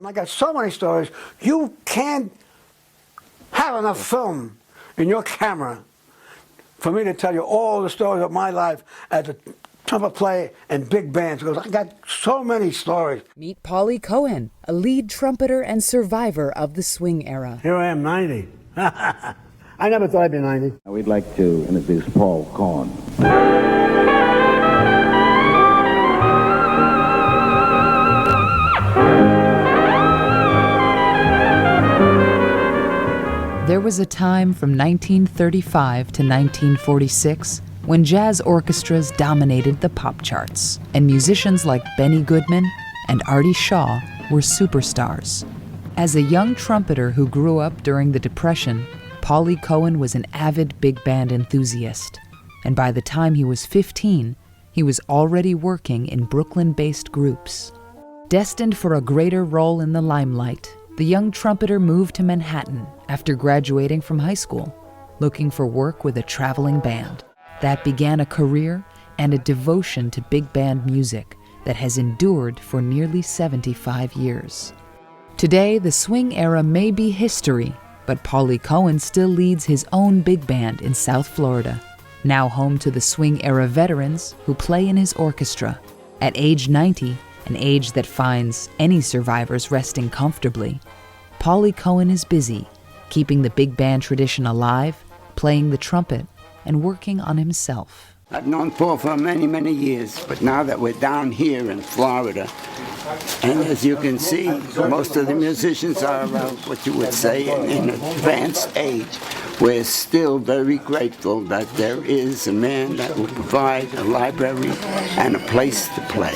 I got so many stories, you can't have enough film in your camera for me to tell you all the stories of my life as a trumpet player and big bands, because I got so many stories. Meet Pauly Cohen, a lead trumpeter and survivor of the swing era. Here I am, 90. I never thought I'd be 90. We'd like to introduce Pauly Cohen. There was a time from 1935 to 1946 when jazz orchestras dominated the pop charts, and musicians like Benny Goodman and Artie Shaw were superstars. As a young trumpeter who grew up during the Depression, Pauly Cohen was an avid big band enthusiast, and by the time he was 15, he was already working in Brooklyn-based groups. Destined for a greater role in the limelight, the young trumpeter moved to Manhattan after graduating from high school, looking for work with a traveling band. That began a career and a devotion to big band music that has endured for nearly 75 years. Today, the swing era may be history, but Pauly Cohen still leads his own big band in South Florida, now home to the swing era veterans who play in his orchestra. At age 90, an age that finds any survivors resting comfortably, Pauly Cohen is busy, keeping the big band tradition alive, playing the trumpet, and working on himself. I've known Paul for many, many years, but now that we're down here in Florida, and as you can see, most of the musicians are what you would say in advanced age. We're still very grateful that there is a man that will provide a library and a place to play.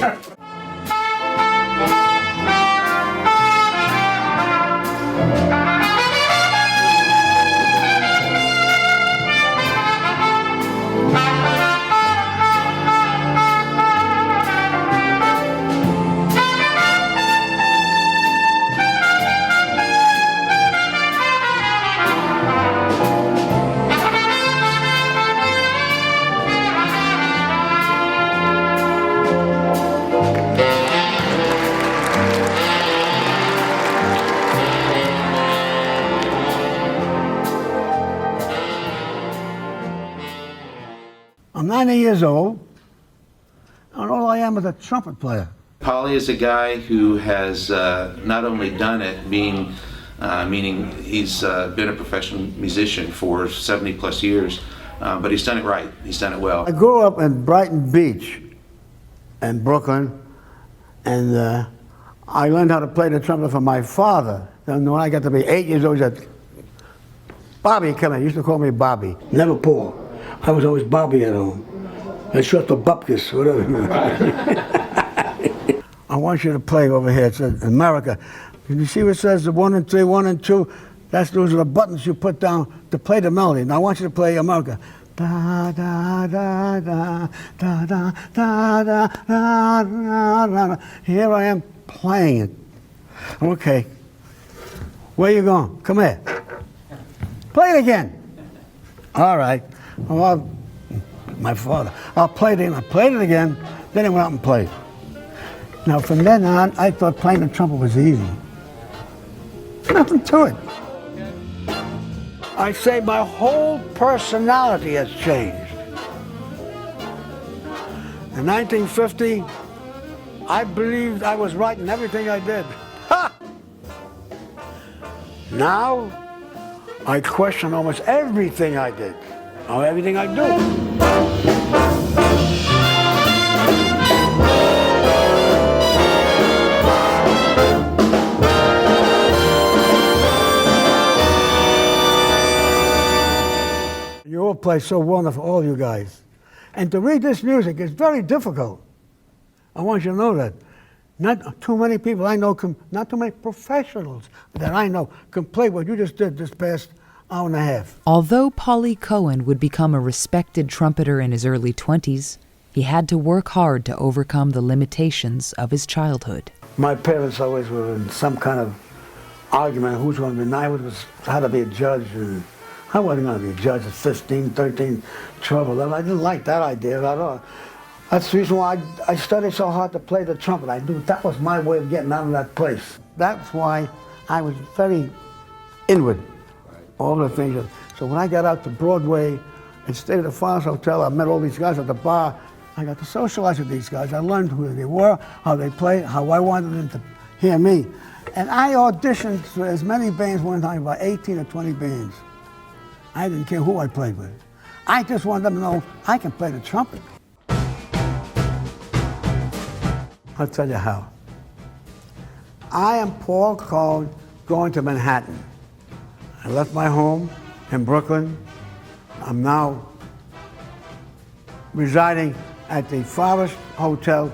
I'm 90 years old, and all I am is a trumpet player. Pauly is a guy who has not only done it, meaning he's been a professional musician for 70 plus years, but he's done it right. He's done it well. I grew up in Brighton Beach in Brooklyn, and I learned how to play the trumpet from my father. And when I got to be 8 years old, he said, "Bobby, come here." He used to call me Bobby, never Paul. I was always Bobby at home. It's short for Bupkis, whatever. I want you to play over here. It says America. Can you see what it says the 1 and 3, 1 and 2? Those are the buttons you put down to play the melody. Now I want you to play America. Da da da da da da da da da da. Here I am playing it. Okay. Where you going? Come here. Play it again. All right. Well, my father. I'll play it again. I played it again. Then I went out and played. Now from then on, I thought playing the trumpet was easy. Nothing to it. I say my whole personality has changed. In 1950, I believed I was right in everything I did. Ha! Now, I question almost everything I did, or everything I do. You all play so wonderful, all you guys. And to read this music is very difficult. I want you to know that. Not too many people I know, not too many professionals that I know can play what you just did this past hour and a half. Although Pauly Cohen would become a respected trumpeter in his early 20s, he had to work hard to overcome the limitations of his childhood. My parents always were in some kind of argument who's going to be nice, how to be a judge. And I wasn't going to be a judge at 15, 13, 12, 11. I didn't like that idea at all. That's the reason why I studied so hard to play the trumpet. I knew that was my way of getting out of that place. that's why I was very inward, all the things. So when I got out to Broadway and stayed at the Farmers Hotel, I met all these guys at the bar. I got to socialize with these guys. I learned who they were, how they played, how I wanted them to hear me. And I auditioned for as many bands one time, about 18 or 20 bands. I didn't care who I played with. I just wanted them to know I can play the trumpet. I'll tell you how. I am Paul Cohen going to Manhattan. I left my home in Brooklyn. I'm now residing at the Forest Hotel,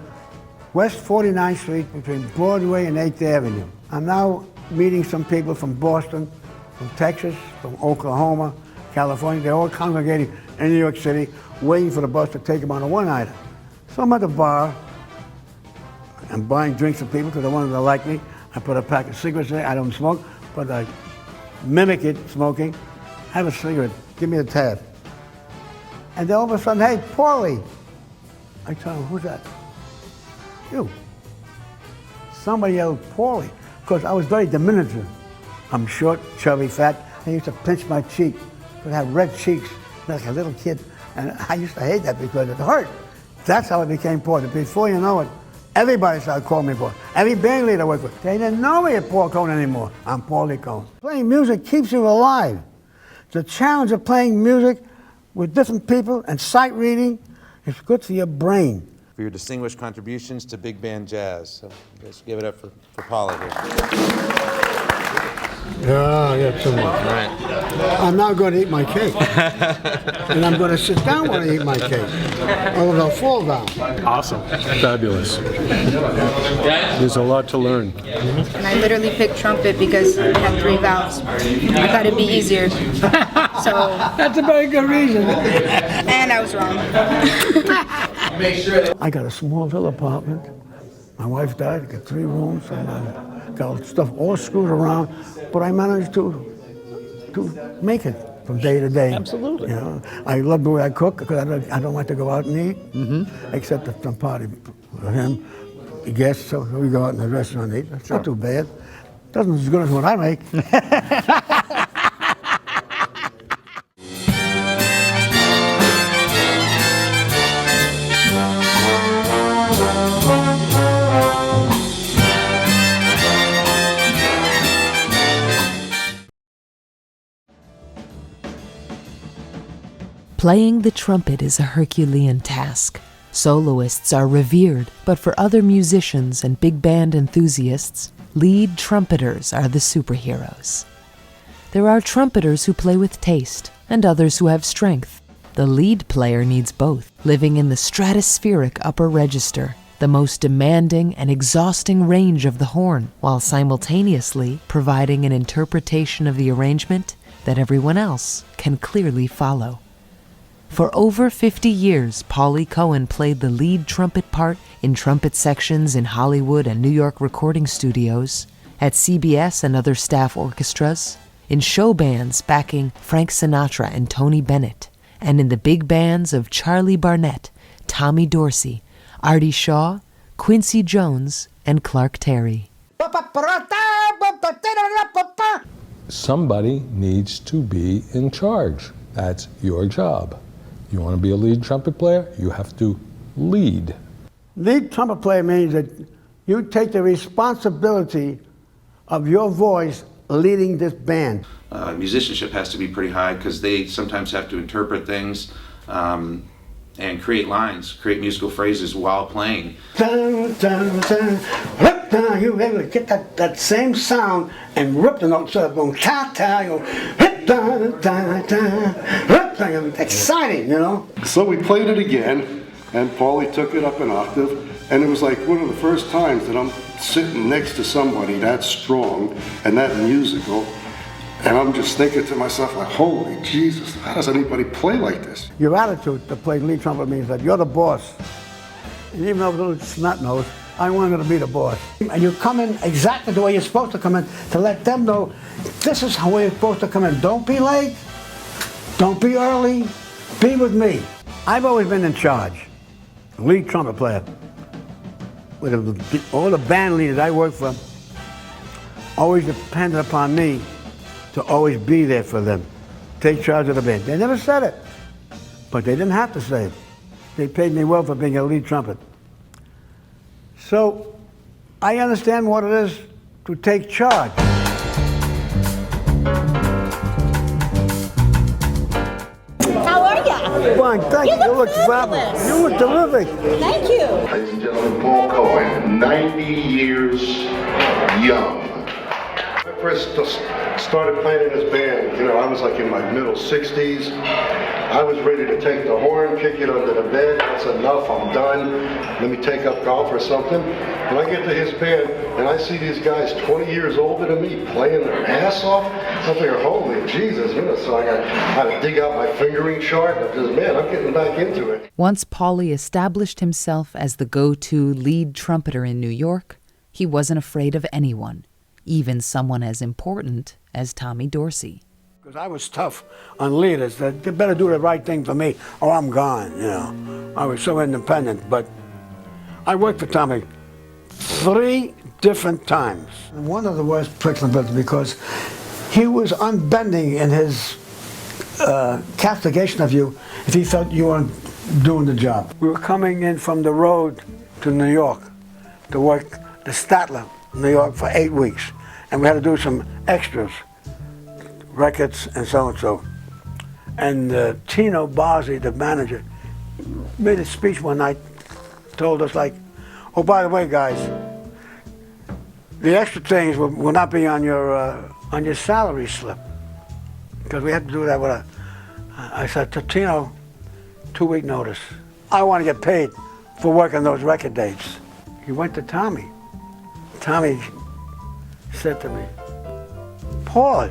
West 49th Street, between Broadway and 8th Avenue. I'm now meeting some people from Boston, from Texas, from Oklahoma, California. They're all congregating in New York City, waiting for the bus to take them on a one-nighter. So I'm at the bar. I'm buying drinks for people because I wanted to like me. I put a pack of cigarettes there. I don't smoke, but I mimic it, smoking. Have a cigarette. Give me a tab. And then all of a sudden, hey, Pauly. I tell him, who's that? You. Somebody yelled, Pauly, because I was very diminutive. I'm short, chubby, fat. They used to pinch my cheek. I had red cheeks like a little kid. And I used to hate that because it hurt. That's how I became Pauly. Before you know it, everybody started calling me Paul. Every band leader I worked with, they didn't know me as Paul Cohen anymore. I'm Pauly Cohen. Playing music keeps you alive. The challenge of playing music with different people and sight reading is good for your brain. For your distinguished contributions to big band jazz. So let's give it up for Pauly here. Yeah, too much. All right. I'm now going to eat my cake. And I'm going to sit down when I eat my cake. Or it'll fall down. Awesome. Fabulous. There's a lot to learn. And I literally picked trumpet because it had 3 valves. I thought it'd be easier. So That's a very good reason. and I was wrong. I got a small little apartment. My wife died. I got 3 rooms. And I got stuff all screwed around. But I managed to make it from day to day. Absolutely. You know, I love the way I cook because I don't like to go out and eat, except at some party with him, guests. So we go out in the restaurant and eat. It's not too bad. Doesn't as good as what I make. Playing the trumpet is a Herculean task. Soloists are revered, but for other musicians and big band enthusiasts, lead trumpeters are the superheroes. There are trumpeters who play with taste, and others who have strength. The lead player needs both, living in the stratospheric upper register, the most demanding and exhausting range of the horn, while simultaneously providing an interpretation of the arrangement that everyone else can clearly follow. For over 50 years, Pauly Cohen played the lead trumpet part in trumpet sections in Hollywood and New York recording studios, at CBS and other staff orchestras, in show bands backing Frank Sinatra and Tony Bennett, and in the big bands of Charlie Barnet, Tommy Dorsey, Artie Shaw, Quincy Jones, and Clark Terry. Somebody needs to be in charge. That's your job. You want to be a lead trumpet player? You have to lead. Lead trumpet player means that you take the responsibility of your voice leading this band. Musicianship has to be pretty high because they sometimes have to interpret things and create lines, create musical phrases while playing. You're able to get that same sound and rip the notes up, going ta-ta, you go, exciting, you know? So we played it again, and Pauly took it up an octave, and it was like one of the first times that I'm sitting next to somebody that strong and that musical, and I'm just thinking to myself, like, holy Jesus, how does anybody play like this? Your attitude to play lead trumpet means that you're the boss. And even though a little snot nose, I wanted to be the boss. And you come in exactly the way you're supposed to come in to let them know this is how you're supposed to come in. Don't be late, don't be early, be with me. I've always been in charge, lead trumpet player. With all the band leaders I worked for, always depended upon me to always be there for them, take charge of the band. They never said it, but they didn't have to say it. They paid me well for being a lead trumpet. So I understand what it is to take charge. How are you? Fine, thank you. You look fabulous. You look terrific. Thank you. Ladies and gentlemen, Paul Cohen, 90 years young. When I first started playing in his band, I was like in my middle 60s. I was ready to take the horn, kick it under the bed. That's enough, I'm done. Let me take up golf or something. And I get to his band, and I see these guys 20 years older than me playing their ass off. I figure, holy Jesus, so I had to dig out my fingering chart. And I said, man, I'm getting back into it. Once Pauly established himself as the go-to lead trumpeter in New York, he wasn't afraid of anyone, even someone as important as Tommy Dorsey. Because I was tough on leaders. They better do the right thing for me or I'm gone, I was so independent. But I worked for Tommy 3 different times. And one of the worst pricks in the business because he was unbending in his castigation of you if he felt you weren't doing the job. We were coming in from the road to New York to work the Statler, New York, for 8 weeks. And we had to do some extras, records and so and so. And Tony Bennett, the manager, made a speech one night, told us like, oh, by the way, guys, the extra things will not be on your salary slip, because we had to do that with I said to Tino, 2-week notice. I want to get paid for working those record dates. He went to Tommy. Tommy said to me, Paul,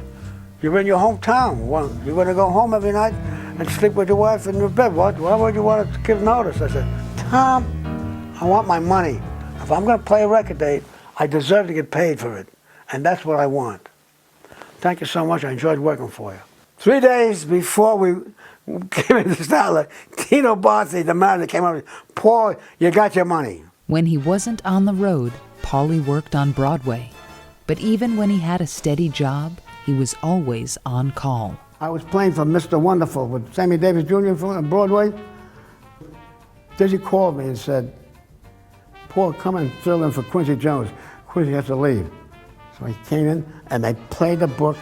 you're in your hometown. You want to go home every night and sleep with your wife in your bed. Why would you want to give notice? I said, Tom, I want my money. If I'm going to play a record date, I deserve to get paid for it. And that's what I want. Thank you so much. I enjoyed working for you. 3 days before we came into Statler, Tony Bennett, the manager, came up and said, Paul, you got your money. When he wasn't on the road, Pauly worked on Broadway. But even when he had a steady job, he was always on call. I was playing for Mr. Wonderful with Sammy Davis Jr. on Broadway. Dizzy called me and said, Paul, come and fill in for Quincy Jones. Quincy has to leave. So he came in and they played the book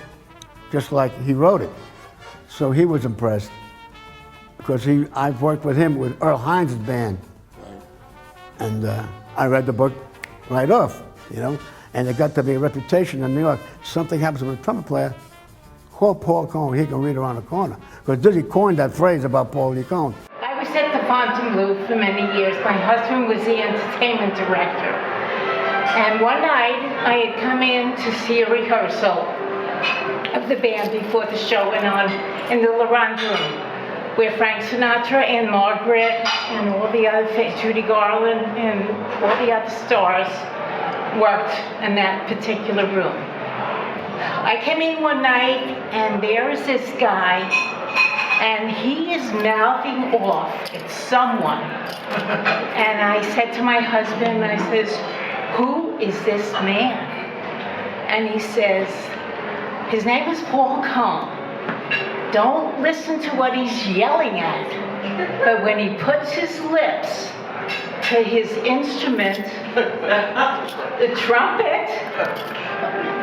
just like he wrote it. So he was impressed because I've worked with him with Earl Hines' band. And I read the book right off, and it got to be a reputation in New York. Something happens with a trumpet player, call Paul Cohen, he can read around the corner. Because Dizzy coined that phrase about Pauly Cohen. I was at the Fontainebleau for many years. My husband was the entertainment director. And one night, I had come in to see a rehearsal of the band before the show went on in the Lauderdale room, where Frank Sinatra and Margaret and all the other, Judy Garland and all the other stars worked in that particular room. I came in one night and there is this guy and he is mouthing off at someone. And I said to my husband, I says, who is this man? And he says, his name is Paul Cohen. Don't listen to what he's yelling at, but when he puts his lips to his instrument, the trumpet,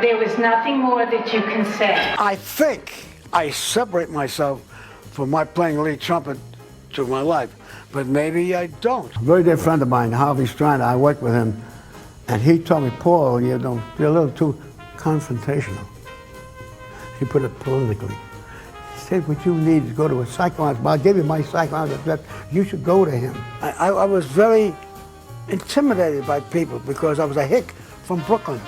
there was nothing more that you can say. I think I separate myself from my playing lead trumpet to my life, but maybe I don't. A very dear friend of mine, Harvey Strand, I worked with him, and he told me, Paul, you're a little too confrontational. He put it politically. He said, what you need is go to a psychoanalyst. I'll give you my psychoanalyst. You should go to him. I was very intimidated by people because I was a hick from Brooklyn.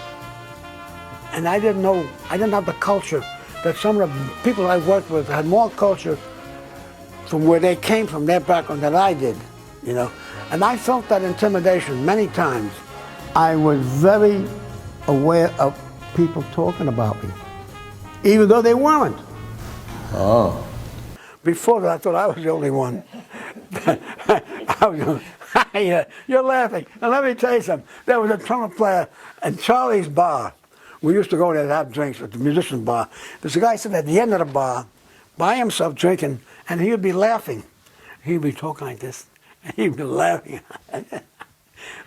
And I didn't have the culture that some of the people I worked with had more culture from where they came from, their background, than I did, And I felt that intimidation many times. I was very aware of people talking about me, even though they weren't. Oh. Before that, I thought I was the only one. You're laughing. And let me tell you something. There was a trumpet player in Charlie's Bar We used to go there to have drinks at the musician's bar. There's a guy sitting at the end of the bar by himself drinking, and he would be laughing. He'd be talking like this, and he'd be laughing.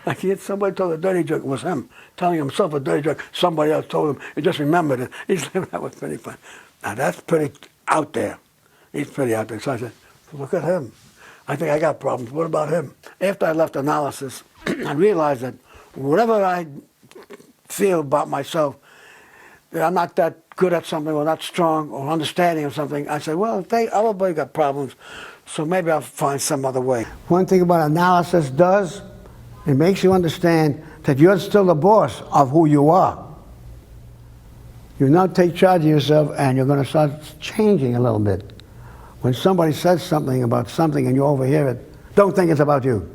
Like he had somebody told a dirty joke. It was him telling himself a dirty joke. Somebody else told him. He just remembered it. That was pretty fun. Now that's pretty out there. He's pretty out there. So I said, look at him. I think I got problems. What about him? After I left analysis, I realized that whatever I feel about myself, that I'm not that good at something or not strong or understanding of something, I said, well, everybody got problems, so maybe I'll find some other way. One thing about analysis does, it makes you understand that you're still the boss of who you are. You now take charge of yourself and you're going to start changing a little bit. When somebody says something about something and you overhear it, don't think it's about you.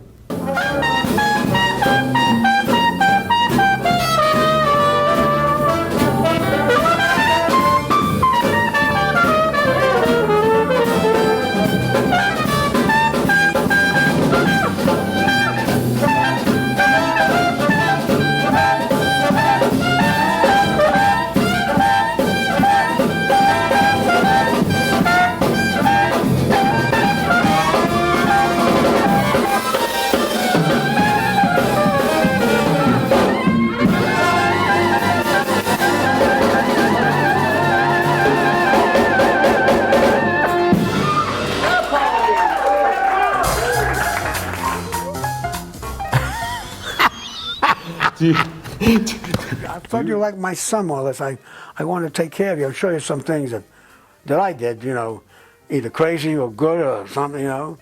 I thought you like my son more or less. I want to take care of you. I'll show you some things that I did, you know, either crazy or good or something, you know.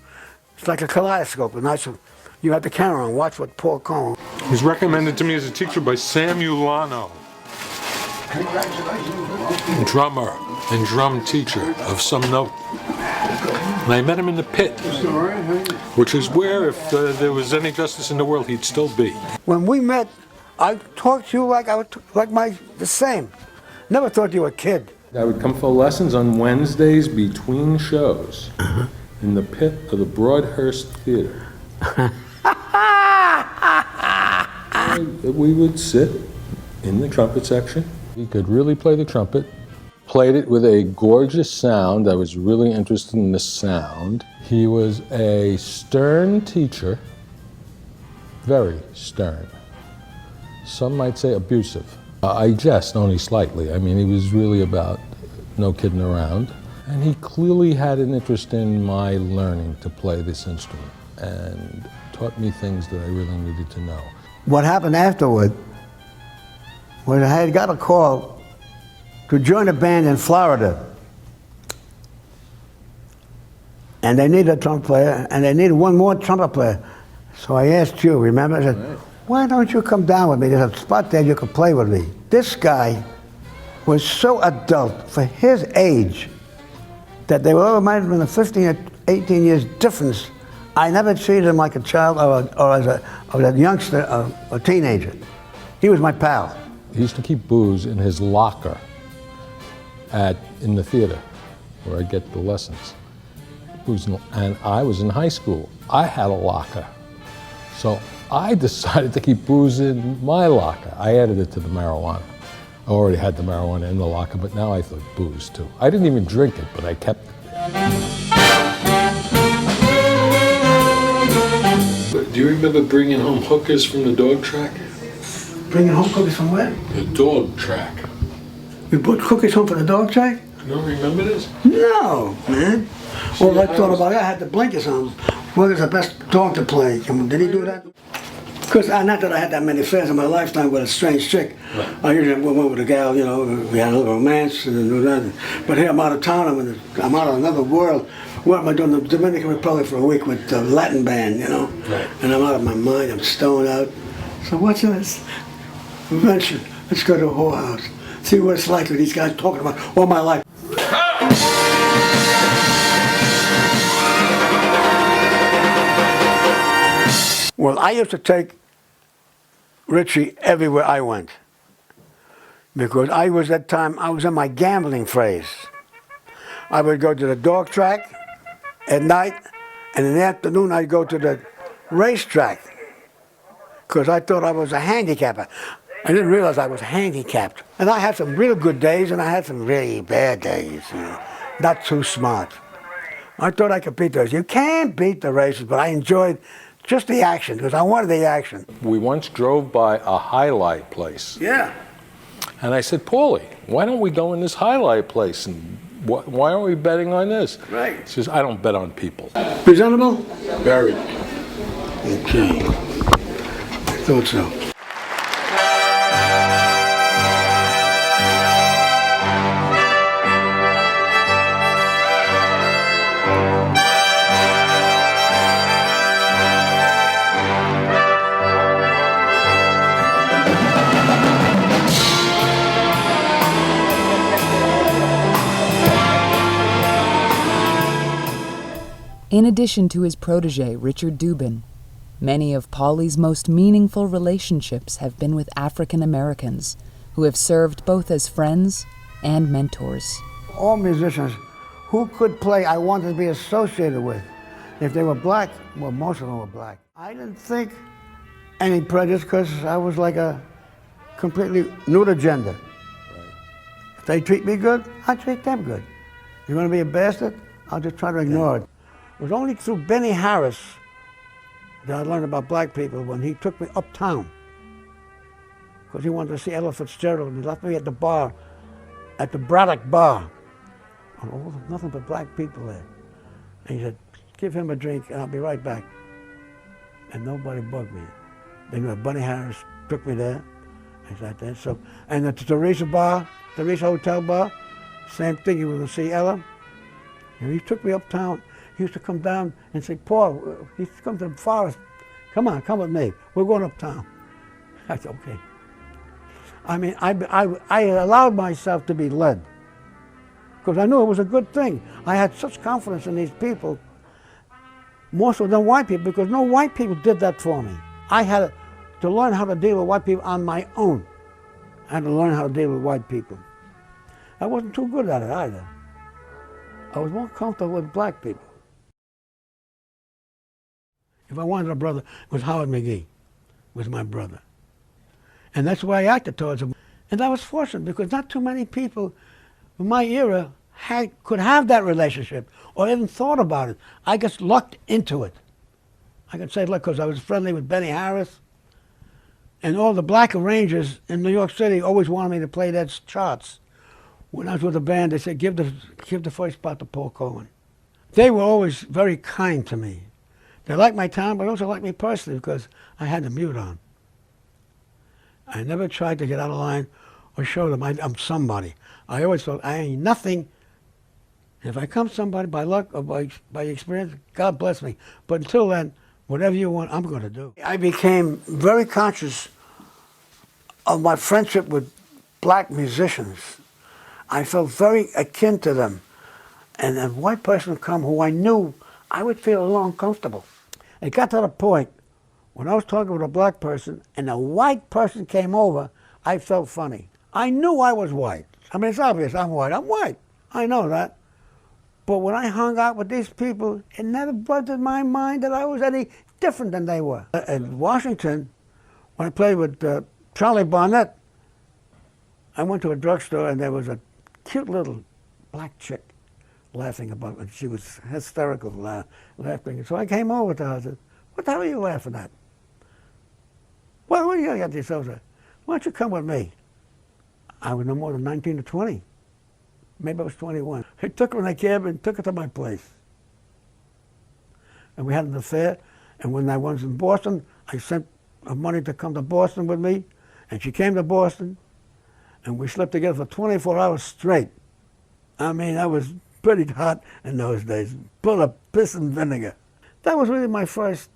It's like a kaleidoscope. You have the camera on. Watch what Pauly Cohen. He was recommended to me as a teacher by Sam Ulano, drummer and drum teacher of some note. And I met him in the pit, which is where, if there was any justice in the world, he'd still be. When we met, I talked to you like the same. Never thought you were a kid. I would come for lessons on Wednesdays between shows in the pit of the Broadhurst Theater. We would sit in the trumpet section. He could really play the trumpet. Played it with a gorgeous sound. I was really interested in the sound. He was a stern teacher, very stern. Some might say abusive. I jest only slightly. I mean, he was really about no kidding around. And he clearly had an interest in my learning to play this instrument and taught me things that I really needed to know. What happened afterward was I had got a call to join a band in Florida. And they needed a trumpet player, and they needed one more trumpet player. So I asked you, remember? I said, why don't you come down with me? There's a spot there you could play with me. This guy was so adult for his age that they were might have been a 15 or 18 years difference. I never treated him like a child or as a youngster, a teenager. He was my pal. He used to keep booze in his locker in the theater where I get the lessons. And I was in high school. I had a locker. So I decided to keep booze in my locker. I added it to the marijuana. I already had the marijuana in the locker, but now I thought booze too. I didn't even drink it, but I kept it. Do you remember bringing home hookers from the dog track? Bringing home cookies from where? The dog track. You brought cookies home for the dog track? You don't remember this? No, man. All I thought about, I had the blinkers on. What was the best dog to play? Did he do that? Because not that I had that many affairs in my lifetime with a strange chick. Right. I usually went with a gal, you know, we had a little romance and that. But here I'm out of town, I'm out of another world. What am I doing? The Dominican Republic for a week with the Latin band, you know? Right. And I'm out of my mind, I'm stoned out. So what's this? Venture, let's go to a whorehouse. See what it's like with these guys talking about all my life. Well, I used to take Richie everywhere I went because I was in my gambling phase. I would go to the dog track at night, and in the afternoon I'd go to the racetrack because I thought I was a handicapper. I didn't realize I was handicapped. And I had some real good days and I had some really bad days, you know, not too smart. I thought I could beat those. You can't beat the races, but I enjoyed just the action, because I wanted the action. We once drove by a highlight place. Yeah. And I said, Pauly, why don't we go in this highlight place? And why aren't we betting on this? Right. He says, I don't bet on people. Presentable? Very. Okay. I thought so. In addition to his protege, Richard Dubin, many of Pauly's most meaningful relationships have been with African Americans, who have served both as friends and mentors. All musicians who could play, I wanted to be associated with. If they were black, well, most of them were black. I didn't think any prejudice because I was like a completely nude agenda. Right. If they treat me good, I treat them good. You want to be a bastard? I'll just try to ignore it. It was only through Benny Harris that I learned about black people when he took me uptown. Because he wanted to see Ella Fitzgerald, and he left me at the bar, at the Braddock Bar. Oh, nothing but black people there. And he said, give him a drink and I'll be right back. And nobody bugged me. Then Benny Harris took me there. I sat there. So, and at the Teresa Bar, Teresa Hotel Bar, same thing, he was going to see Ella. And he took me uptown. He used to come down and say, Paul, he used to come to the forest. Come on, come with me. We're going uptown. I said, okay. I mean, I allowed myself to be led because I knew it was a good thing. I had such confidence in these people, more so than white people, because no white people did that for me. I had to learn how to deal with white people on my own. I had to learn how to deal with white people. I wasn't too good at it either. I was more comfortable with black people. If I wanted a brother, it was Howard McGee, was my brother. And that's the way I acted towards him. And I was fortunate because not too many people in my era could have that relationship or even thought about it. I just lucked into it. I could say luck because I was friendly with Benny Harris. And all the black arrangers in New York City always wanted me to play their charts. When I was with the band, they said, give the first spot to Pauly Cohen. They were always very kind to me. They liked my talent, but also liked me personally because I had the mute on. I never tried to get out of line or show them I'm somebody. I always thought I ain't nothing. If I come somebody by luck or by experience, God bless me. But until then, whatever you want, I'm going to do. I became very conscious of my friendship with black musicians. I felt very akin to them. And a white person would come who I knew, I would feel a little uncomfortable. It got to the point when I was talking with a black person and a white person came over, I felt funny. I knew I was white. I mean, it's obvious I'm white. I'm white. I know that. But when I hung out with these people, it never bothered my mind that I was any different than they were. In Washington, when I played with Charlie Barnet, I went to a drugstore and there was a cute little black chick laughing about it. She was hysterical laughing. So I came over to her and said, what the hell are you laughing at? What are you going to get yourself at? Why don't you come with me? I was no more than 19 or 20. Maybe I was 21. I took her in a cab and took her to my place. And we had an affair. And when I was in Boston, I sent her money to come to Boston with me. And she came to Boston. And we slept together for 24 hours straight. I mean, I was pretty hot in those days, full of piss and vinegar. That was really my first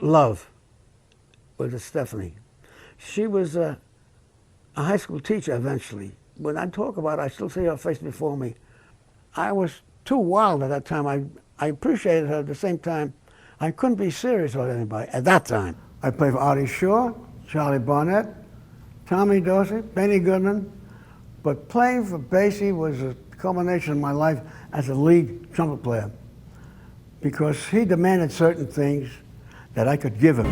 love, was Stephanie. She was a high school teacher eventually. When I talk about it, I still see her face before me. I was too wild at that time. I appreciated her at the same time. I couldn't be serious with anybody at that time. I played for Artie Shaw, Charlie Barnet, Tommy Dorsey, Benny Goodman, but playing for Basie was a culmination of my life as a lead trumpet player because he demanded certain things that I could give him.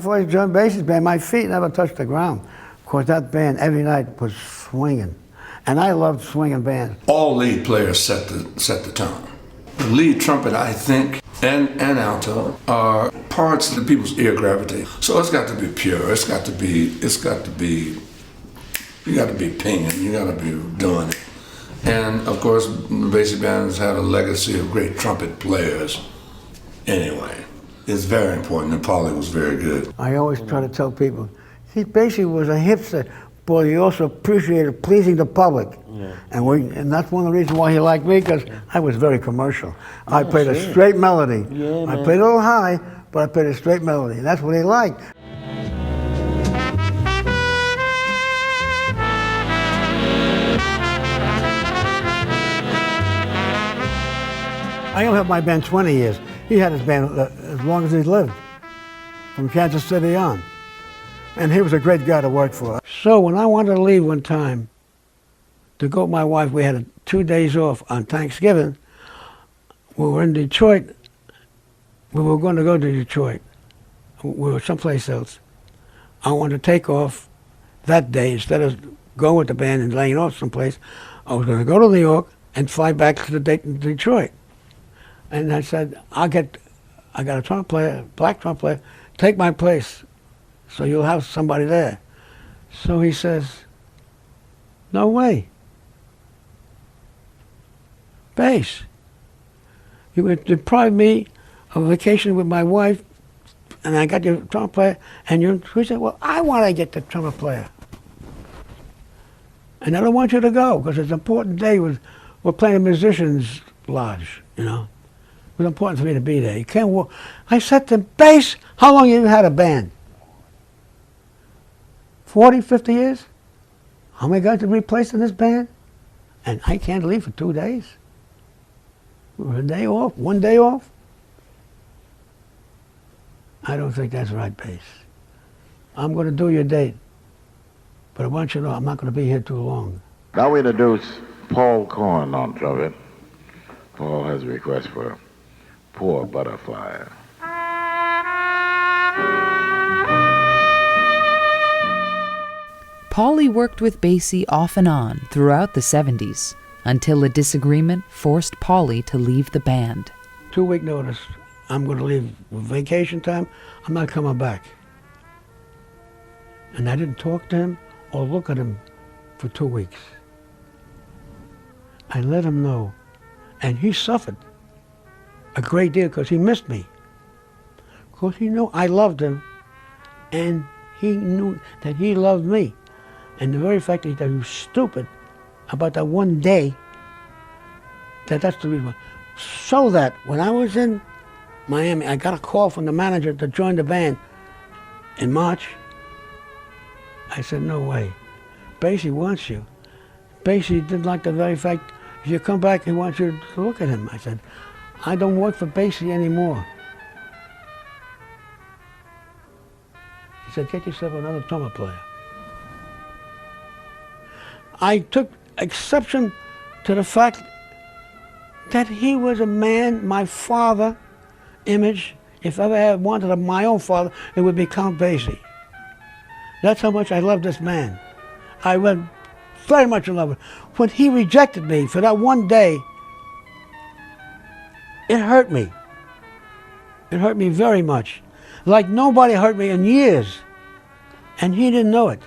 before I joined Basie's band, my feet never touched the ground. Of course, that band every night was swinging. And I loved swinging bands. All lead players set the tone. The lead trumpet, I think, and alto are parts that people's ear gravitate. So it's got to be pure. You got to be pinging. You got to be doing it. And of course, the Basie band has had a legacy of great trumpet players. Anyway, it's very important, and Pauly was very good. I always try to tell people, he basically was a hipster, but he also appreciated pleasing the public. Yeah. And that's one of the reasons why he liked me, because I was very commercial. I played a straight melody. Yeah, I played a little high, but I played a straight melody. That's what he liked. I only have my band 20 years. He had his band as long as he lived, from Kansas City on. And he was a great guy to work for. So when I wanted to leave one time to go with my wife, we had 2 days off on Thanksgiving. We were in Detroit. We were going to go to Detroit. We were someplace else. I wanted to take off that day instead of going with the band and laying off someplace. I was going to go to New York and fly back to Detroit. And I said, I got a trumpet player, black trumpet player, take my place, so you'll have somebody there. So he says, no way. Bass, you would deprive me of a vacation with my wife, and I got your trumpet player, and he said, well, I want to get the trumpet player. And I don't want you to go, because it's an important day. We're playing a musician's lodge, you know. It was important for me to be there. You can't walk. I said to Bass, how long have you had a band? 40, 50 years? How many guys have replaced in this band? And I can't leave for 2 days. A day off, 1 day off? I don't think that's right, Bass. I'm going to do your date. But I want you to know I'm not going to be here too long. Now we introduce Pauly Cohen on trumpet. Paul has a request for Poor Butterfly. Pauly worked with Basie off and on throughout the 70s until a disagreement forced Pauly to leave the band. 2-week notice. I'm going to leave vacation time. I'm not coming back. And I didn't talk to him or look at him for 2 weeks. I let him know. And he suffered a great deal because he missed me. Because he knew I loved him, and he knew that he loved me. And the very fact that he was stupid about that one day, that's the reason why. So that when I was in Miami, I got a call from the manager to join the band in March. I said, no way. Basie wants you. Basie didn't like the very fact, if you come back, he wants you to look at him. I said, I don't work for Basie anymore. He said, get yourself another trumpet player. I took exception to the fact that he was a man, my father image. If I ever had wanted my own father, it would be Count Basie. That's how much I love this man. I went very much in love with him. When he rejected me for that one day, it hurt me. It hurt me very much. Like nobody hurt me in years. And he didn't know it.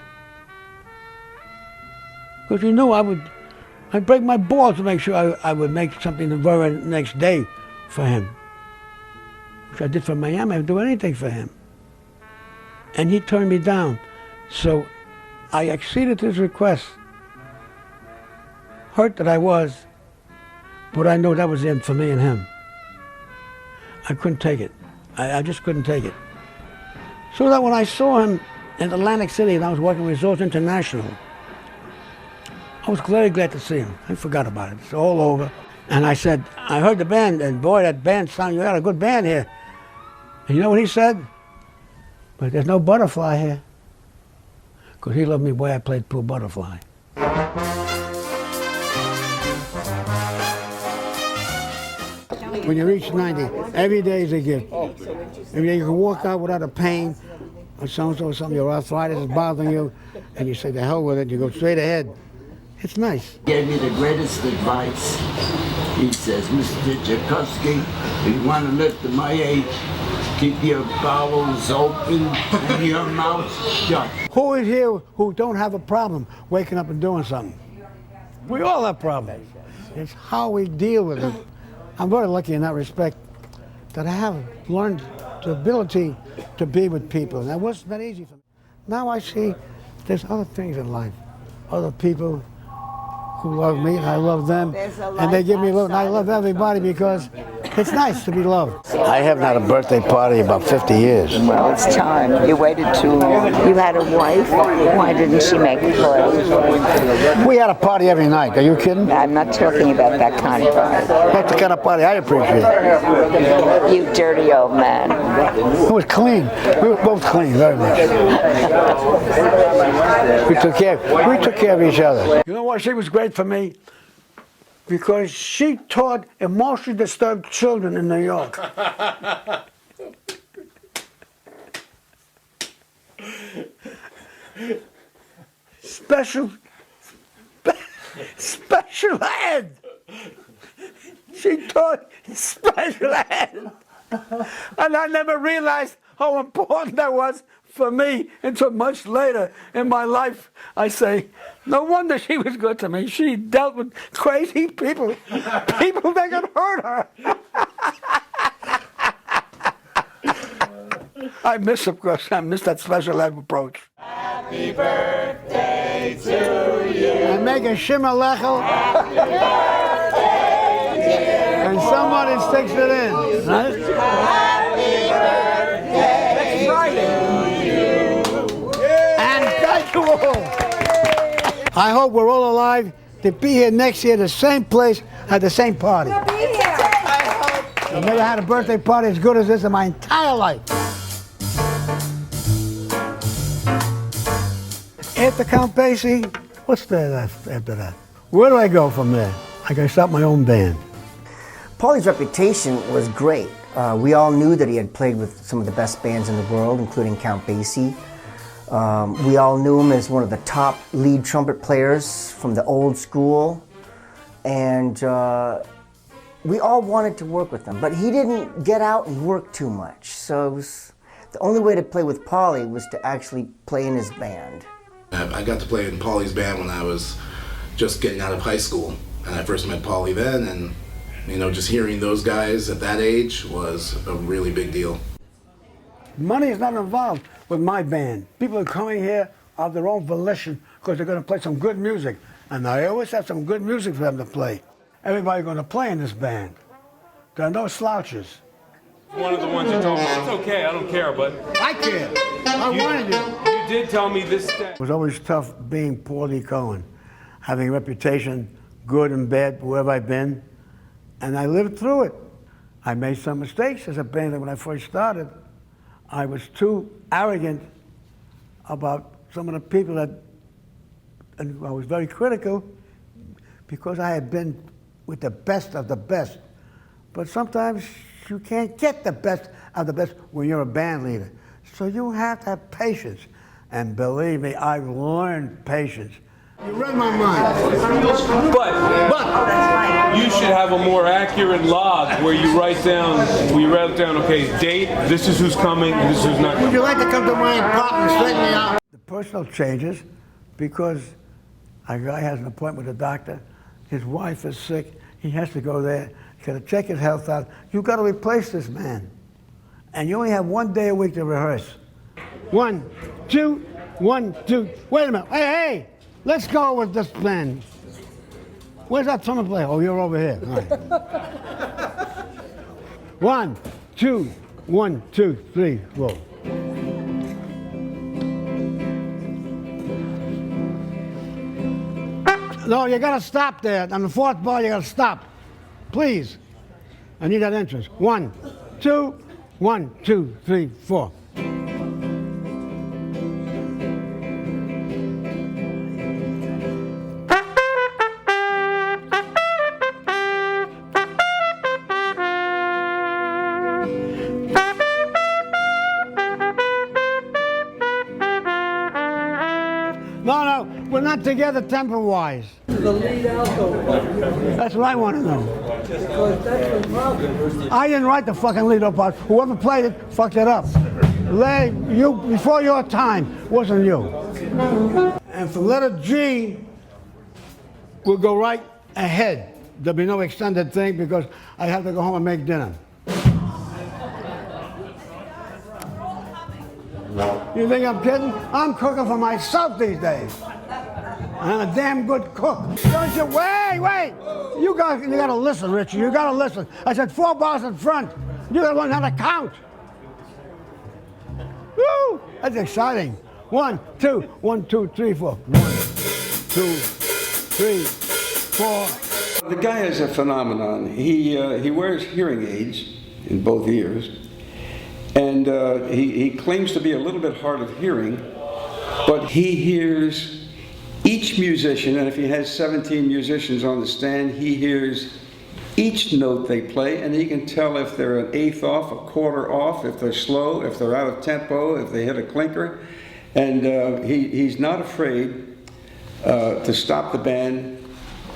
Because he knew I'd break my balls to make sure I would make something the very next day for him. Which I did for Miami, I'd do anything for him. And he turned me down. So I acceded to his request. Hurt that I was, but I know that was the end for me and him. I couldn't take it. I just couldn't take it. So that when I saw him in Atlantic City and I was working with Rehearsal International, I was very glad to see him. I forgot about it. It's all over. And I said, I heard the band, and boy, that band sounded, you got a good band here. And you know what he said? But there's no butterfly here. Because he loved me the way I played Poor Butterfly. When you reach 90, every day is a gift. Every day you can walk out without a pain, when someone says something, your arthritis is bothering you, and you say, the hell with it, you go straight ahead. It's nice. Gave me the greatest advice. He says, Mr. Jekowsky, if you want to live to my age, keep your bowels open and your mouth shut. Who is here who don't have a problem waking up and doing something? We all have problems. It's how we deal with it. I'm very lucky in that respect that I have learned the ability to be with people. And that wasn't that easy for me. Now I see there's other things in life, other people who love me, and I love them, and they give me love, and I love everybody because it's nice to be loved. I haven't had a birthday party in about 50 years. Well, it's time. You waited too long. You had a wife. Why didn't she make a party? We had a party every night. Are you kidding? I'm not talking about that kind of party. That's the kind of party I appreciate. You dirty old man. It was clean. We were both clean, very much. We took care of each other. You know why she was great for me? Because she taught emotionally disturbed children in New York. Special ed. She taught special ed. And I never realized how important that was for me until much later in my life. I say, no wonder she was good to me. She dealt with crazy people, people that could hurt her. I miss, of course, that special ed approach. Happy birthday to you. And make a shimmer lechel. Happy birthday, dear. And somebody sticks it in. Right? Happy birthday to you. And thank you all. I hope we're all alive to be here next year, the same place, at the same party. We'll be here. I've never had a birthday party as good as this in my entire life. After Count Basie, what's there after that? Where do I go from there? I can start my own band. Pauly's reputation was great. We all knew that he had played with some of the best bands in the world, including Count Basie. We all knew him as one of the top lead trumpet players from the old school. And we all wanted to work with him, but he didn't get out and work too much. So the only way to play with Pauly was to actually play in his band. I got to play in Pauly's band when I was just getting out of high school. And I first met Pauly then, and you know, just hearing those guys at that age was a really big deal. Money is not involved with my band. People are coming here of their own volition because they're going to play some good music. And I always have some good music for them to play. Everybody's going to play in this band. There are no slouches. One of the ones you told me, it's okay, I don't care, but... I care. I wanted you. You did tell me this... It was always tough being Pauly Cohen, having a reputation, good and bad, wherever I've been. And I lived through it. I made some mistakes as a band when I first started. I was too arrogant about some of the people that, and I was very critical because I had been with the best of the best. But sometimes you can't get the best of the best when you're a band leader. So you have to have patience. And believe me, I've learned patience. You read my mind. But you should have a more accurate log where you write down, okay, date, this is who's coming, this is who's not coming. Would you like to come to my apartment and straighten me out? The personal changes because a guy has an appointment with a doctor, his wife is sick, he has to go there, he's got to check his health out. You've got to replace this man. And you only have 1 day a week to rehearse. 1, 2, 1, 2. Wait a minute. Hey! Let's go with this band. Where's that trumpet player? Oh, you're over here. All right. 1, 2, 1, 2, 3, 4. No, you gotta stop there. On the fourth bar, you gotta stop. Please. I need that entrance. 1, 2, 1, 2, 3, 4. No, we're not together temper-wise. The lead alto. That's what I want to know. Because that's the problem. I didn't write the fucking lead part. Whoever played it fucked it up. Before your time, wasn't you. And from letter G, we'll go right ahead. There'll be no extended thing because I have to go home and make dinner. You think I'm kidding? I'm cooking for myself these days. I'm a damn good cook. Don't you? Wait! You gotta listen, Richard. You gotta listen. I said 4 bars in front. You gotta learn how to count. Woo! That's exciting. 1, 2, 1, 2, 3, 4. 1, 2, 3, 4. The guy is a phenomenon. He wears hearing aids in both ears, and he claims to be a little bit hard of hearing, but he hears each musician, and if he has 17 musicians on the stand, he hears each note they play, and he can tell if they're an eighth off, a quarter off, if they're slow, if they're out of tempo, if they hit a clinker, and he's not afraid to stop the band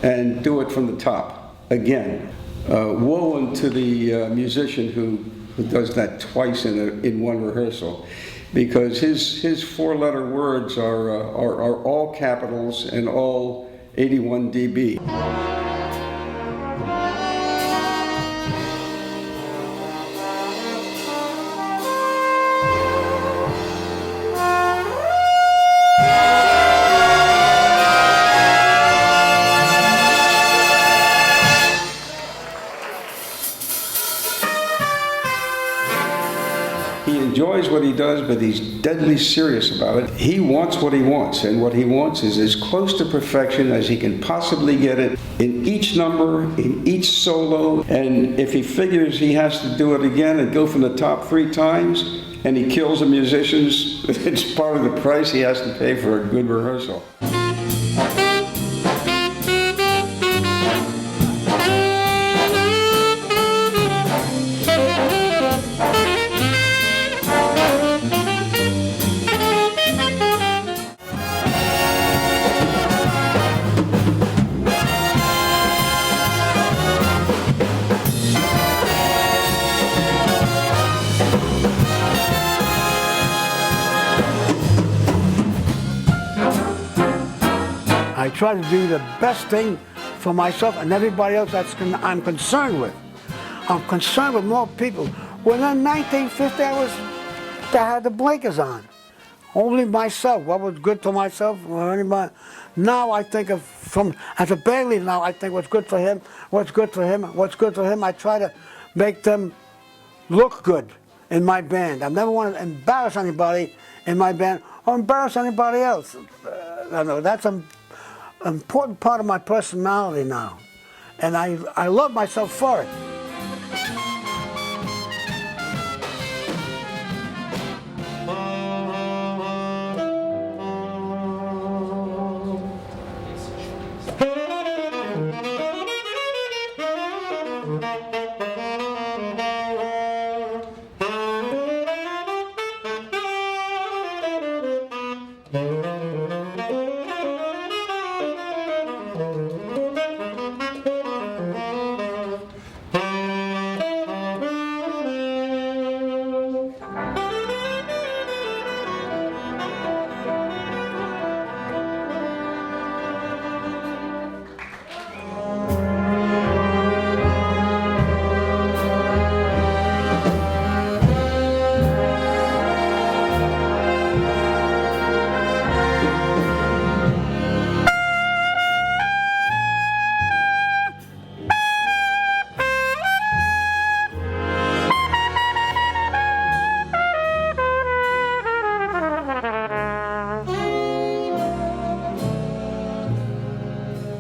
and do it from the top again. Woe unto the musician who does that twice in one rehearsal, because his 4-letter words are all capitals and all 81 dB. He enjoys what he does, but he's deadly serious about it. He wants what he wants, and what he wants is as close to perfection as he can possibly get it in each number, in each solo, and if he figures he has to do it again and go from the top 3 times, and he kills the musicians, it's part of the price he has to pay for a good rehearsal. I try to do the best thing for myself and everybody else I'm concerned with. I'm concerned with more people. When in 1950, I had the blinkers on. Only myself. What was good for myself or anybody. Now I think as a band leader now, I think what's good for him, what's good for him, what's good for him. I try to make them look good in my band. I never want to embarrass anybody in my band or embarrass anybody else. I know that's an important part of my personality now, and I love myself for it.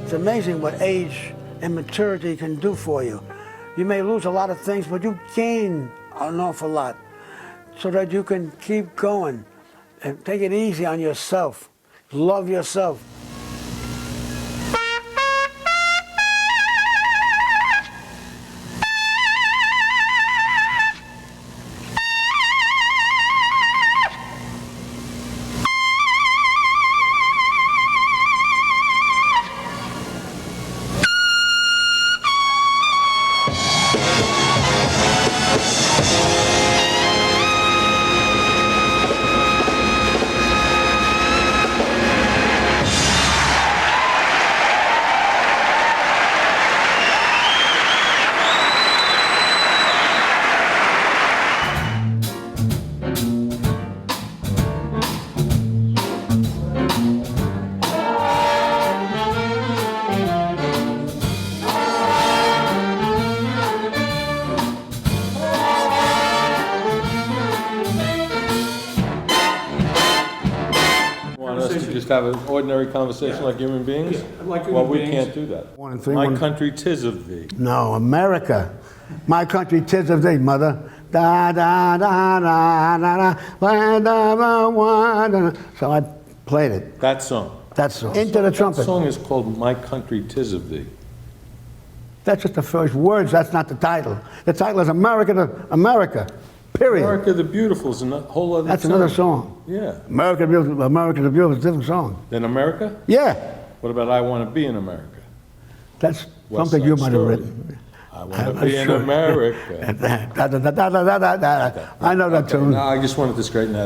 It's amazing what age and maturity can do for you. You may lose a lot of things, but you gain an awful lot so that you can keep going and take it easy on yourself. Love yourself. just have an ordinary conversation like human beings? like Well, human we beings. can't do that. 1 and 3, My 1. country, 'tis of thee. No, America. My country, 'tis of thee, mother. Da da da da da da da da da da. So I played it. That song. That song. Into the That trumpet. song is called My Country, 'Tis of Thee. That's just the first words. That's not the title. The title is America to America. Period. America the Beautiful is a whole other That's another song. Yeah. America the Beautiful. America the Beautiful is a different song. Then America? Yeah. What about I Want to Be in America? That's West something Side you might have Story. written. I want to be in America. Da, da, da, da, da, da, da, da. I know that tune. No, I just wanted to straighten that